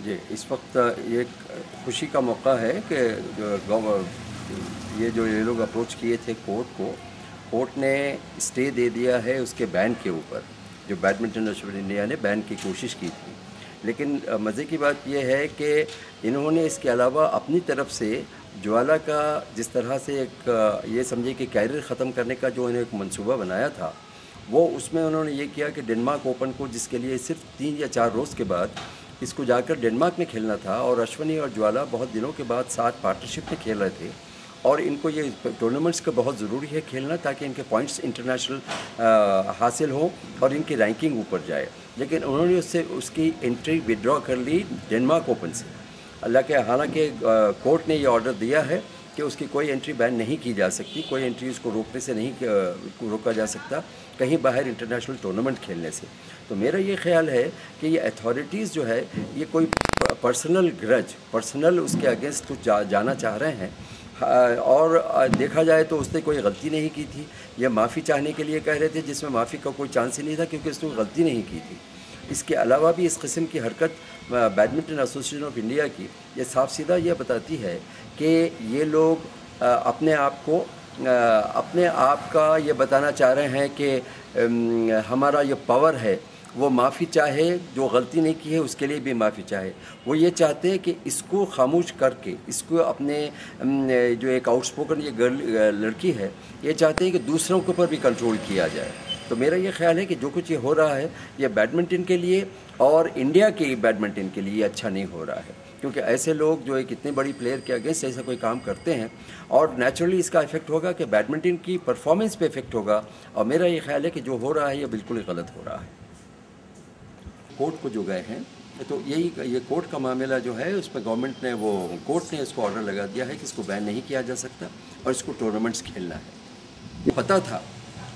जी, इस वक्त ये एक खुशी का मौका है कि ये लोग अप्रोच किए थे कोर्ट ने स्टे दे दिया है उसके बैन के ऊपर, जो बैडमिंटन एसोसिएशन इंडिया ने बैन की कोशिश की थी। लेकिन मज़े की बात यह है कि इन्होंने इसके अलावा अपनी तरफ से ज्वाला का जिस तरह से एक ये समझिए कि कैरियर ख़त्म करने का जो इन्होंने एक मंसूबा बनाया था, वो उसमें उन्होंने ये किया कि डेनमार्क ओपन को, जिसके लिए सिर्फ 3 या 4 रोज़ के बाद इसको जाकर डेनमार्क में खेलना था, और अश्विनी और ज्वाला बहुत दिनों के बाद साथ पार्टनरशिप में खेल रहे थे, और इनको ये टूर्नामेंट्स का बहुत ज़रूरी है खेलना ताकि इनके पॉइंट्स इंटरनेशनल हासिल हों और इनकी रैंकिंग ऊपर जाए। लेकिन उन्होंने उसकी एंट्री विड्रॉ कर ली डेनमार्क ओपन से। हालांकि कोर्ट ने ये ऑर्डर दिया है कि उसकी कोई एंट्री बैन नहीं की जा सकती, कोई एंट्री उसको रोकने से नहीं रोका जा सकता कहीं बाहर इंटरनेशनल टूर्नामेंट खेलने से। तो मेरा ये ख्याल है कि ये अथॉरिटीज़ जो है ये कोई पर्सनल उसके अगेंस्ट कुछ जाना चाह रहे हैं, और देखा जाए तो उसने कोई गलती नहीं की थी। यह माफ़ी चाहने के लिए कह रहे थे, जिसमें माफ़ी का कोई चांस ही नहीं था क्योंकि उसने गलती नहीं की थी। इसके अलावा भी इस किस्म की हरकत बैडमिंटन एसोसिएशन ऑफ इंडिया की ये साफ सीधा ये बताती है कि ये लोग अपने आप का ये बताना चाह रहे हैं कि हमारा ये पावर है, वो माफ़ी चाहे, जो गलती नहीं की है उसके लिए भी माफ़ी चाहे। वो ये चाहते हैं कि इसको खामोश करके, इसको अपने जो एक आउटस्पोकन ये लड़की है, ये चाहते हैं कि दूसरों के ऊपर भी कंट्रोल किया जाए। तो मेरा ये ख्याल है कि जो कुछ ये हो रहा है ये बैडमिंटन के लिए और इंडिया के बैडमिंटन के लिए अच्छा नहीं हो रहा है, क्योंकि ऐसे लोग जो एक इतने बड़ी प्लेयर के अगेंस्ट ऐसा कोई काम करते हैं, और नेचुरली इसका इफेक्ट होगा कि बैडमिंटन की परफॉर्मेंस पे इफेक्ट होगा। और मेरा ये ख्याल है कि जो हो रहा है ये बिल्कुल ही गलत हो रहा है। कोर्ट को जो गए हैं तो ये कोर्ट का मामला जो है उस पर गवर्नमेंट ने कोर्ट ने इसको ऑर्डर लगा दिया है कि इसको बैन नहीं किया जा सकता और इसको टूर्नामेंट्स खेलना है। पता था,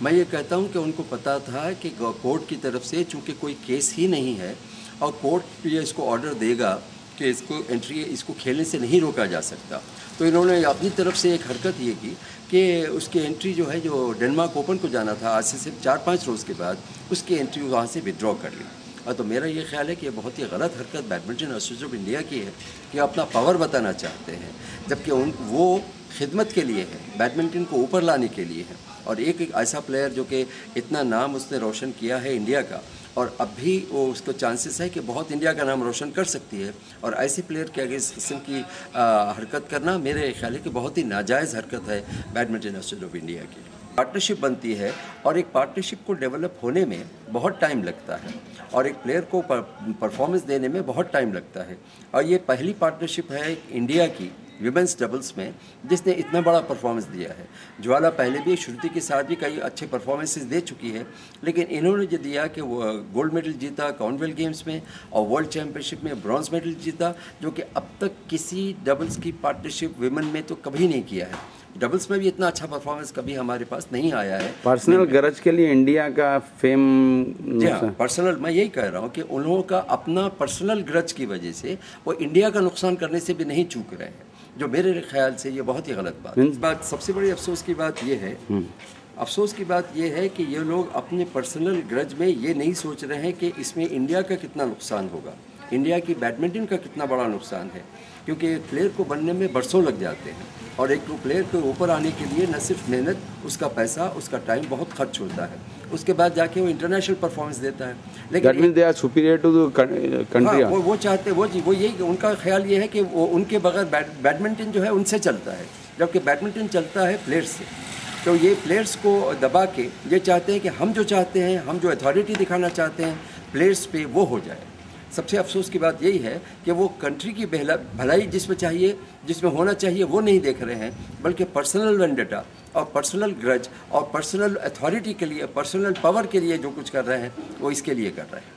मैं ये कहता हूँ कि उनको पता था कि कोर्ट की तरफ से चूँकि कोई केस ही नहीं है और कोर्ट ये इसको ऑर्डर देगा कि इसको खेलने से नहीं रोका जा सकता, तो इन्होंने अपनी तरफ से एक हरकत ये की कि उसकी एंट्री जो है, जो डेनमार्क ओपन को जाना था आज से सिर्फ 4-5 रोज़ के बाद, उसकी एंट्री वहाँ से विड्रॉ कर ली। और तो मेरा ये ख्याल है कि ये बहुत ही गलत हरकत बैडमिंटन एसोसिएशन ऑफ इंडिया की है कि अपना पावर बताना चाहते हैं, जबकि वो खिदमत के लिए है, बैडमिंटन को ऊपर लाने के लिए है। और एक ऐसा प्लेयर जो कि इतना नाम उसने रोशन किया है इंडिया का, और अब भी वो उसको चांसेस है कि बहुत इंडिया का नाम रोशन कर सकती है, और ऐसे प्लेयर के आगे इस किस्म की हरकत करना मेरे ख्याल है कि बहुत ही नाजायज़ हरकत है बैडमिंटन एसोसिएशन ऑफ इंडिया की। पार्टनरशिप बनती है और एक पार्टनरशिप को डेवलप होने में बहुत टाइम लगता है, और एक प्लेयर को परफॉर्मेंस देने में बहुत टाइम लगता है। और ये पहली पार्टनरशिप है इंडिया की विमेंस डबल्स में जिसने इतना बड़ा परफॉर्मेंस दिया है। ज्वाला पहले भी श्रुति के साथ भी कई अच्छे परफॉर्मेंसेस दे चुकी है, लेकिन इन्होंने जो दिया कि वो गोल्ड मेडल जीता कॉमनवेल्थ गेम्स में और वर्ल्ड चैम्पियनशिप में ब्रॉन्ज मेडल जीता, जो कि अब तक किसी डबल्स की पार्टनरशिप विमेन में तो कभी नहीं किया है। डबल्स में भी इतना अच्छा परफॉर्मेंस कभी हमारे पास नहीं आया है। पर्सनल गरज के लिए इंडिया का फेम, जी हाँ, पर्सनल, मैं यही कह रहा हूँ कि उन लोगों का अपना पर्सनल ग्रज की वजह से वो इंडिया का नुकसान करने से भी नहीं चूक रहे हैं, जो मेरे ख्याल से ये बहुत ही गलत बात। सबसे बड़ी अफसोस की बात ये है कि ये लोग अपने पर्सनल ग्रज में ये नहीं सोच रहे हैं कि इसमें इंडिया का कितना नुकसान होगा, इंडिया की बैडमिंटन का कितना बड़ा नुकसान है, क्योंकि एक प्लेयर को बनने में बरसों लग जाते हैं, और एक प्लेयर को ऊपर आने के लिए न सिर्फ मेहनत, उसका पैसा, उसका टाइम बहुत खर्च होता है, उसके बाद जाके वो इंटरनेशनल परफॉर्मेंस देता है। लेकिन they are superior to the country. वो चाहते वो यही उनका ख्याल ये है कि वो उनके बगैर बैडमिंटन जो है उनसे चलता है, जबकि बैडमिंटन चलता है प्लेयर्स से। तो ये प्लेयर्स को दबा के ये चाहते हैं कि हम जो चाहते हैं, हम जो अथॉरिटी दिखाना चाहते हैं प्लेयर्स पे, वो हो जाए। सबसे अफसोस की बात यही है कि वो कंट्री की भलाई जिसमें होना चाहिए वो नहीं देख रहे हैं, बल्कि पर्सनल वेंडेटा और पर्सनल ग्रज और पर्सनल अथॉरिटी के लिए, पर्सनल पावर के लिए जो कुछ कर रहे हैं वो इसके लिए कर रहे हैं।